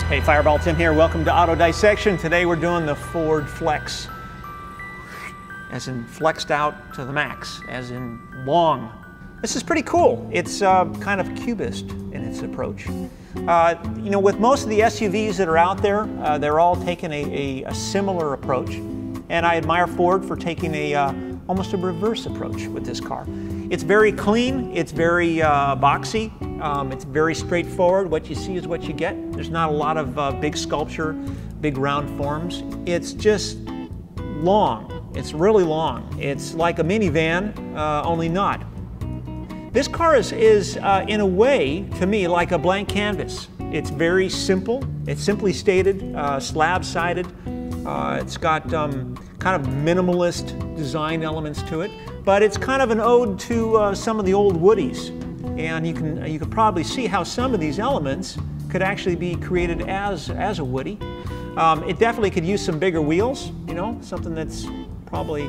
Hey, Fireball Tim here. Welcome to Auto Dissection. Today we're doing the Ford Flex, as in flexed out to the max, as in long. This is pretty cool. It's kind of cubist in its approach. You know, with most of the SUVs that are out there, they're all taking a similar approach. And I admire Ford for taking almost a reverse approach with this car. It's very clean, it's very boxy, it's very straightforward. What you see is what you get. There's not a lot of big sculpture, big round forms. It's just long. It's really long. It's like a minivan, only not. This car is in a way, to me, like a blank canvas. It's very simple. It's simply stated, slab-sided. It's got kind of minimalist design elements to it, but it's kind of an ode to some of the old Woodies. And you can probably see how some of these elements could actually be created as a Woody. It definitely could use some bigger wheels, you know, something that's probably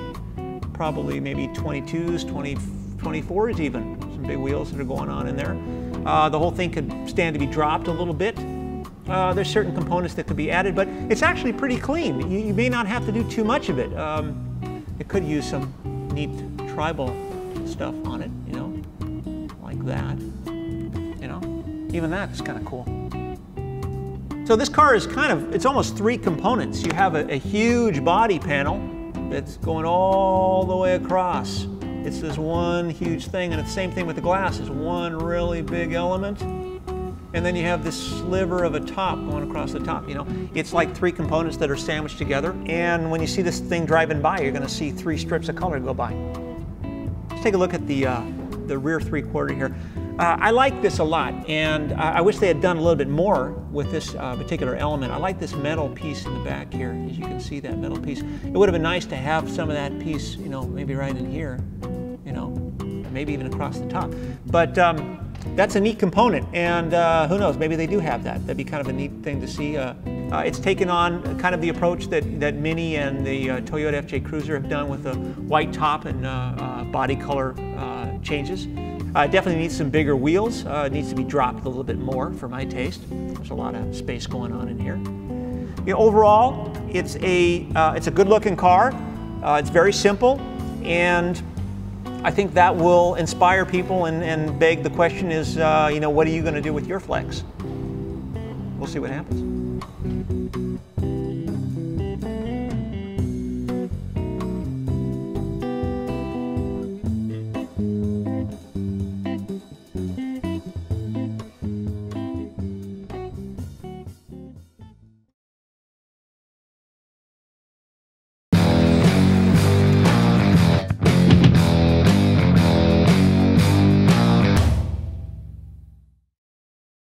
maybe 22s, 24s even. Some big wheels that are going on in there. The whole thing could stand to be dropped a little bit. There's certain components that could be added, but it's actually pretty clean. You may not have to do too much of it. It could use some neat tribal stuff on it, you know, like that. You know, even that is kind of cool. So this car is it's almost three components. You have a huge body panel that's going all the way across. It's this one huge thing, and it's the same thing with the glass. It's one really big element. And then you have this sliver of a top going across the top, you know. It's like three components that are sandwiched together. And when you see this thing driving by, you're gonna see three strips of color go by. Let's take a look at the rear three-quarter here. I like this a lot, and I wish they had done a little bit more with this particular element. I like this metal piece in the back here. As you can see, that metal piece. It would have been nice to have some of that piece, you know, maybe right in here, you know, maybe even across the top. But that's a neat component, and who knows, maybe they do have that. That'd be kind of a neat thing to see. It's taken on kind of the approach that Mini and the Toyota FJ Cruiser have done with the white top and body color changes. Definitely needs some bigger wheels. It needs to be dropped a little bit more for my taste. There's a lot of space going on in here. You know, overall, it's a good-looking car. It's very simple, and I think that will inspire people and beg the question is, you know, what are you going to do with your Flex? We'll see what happens.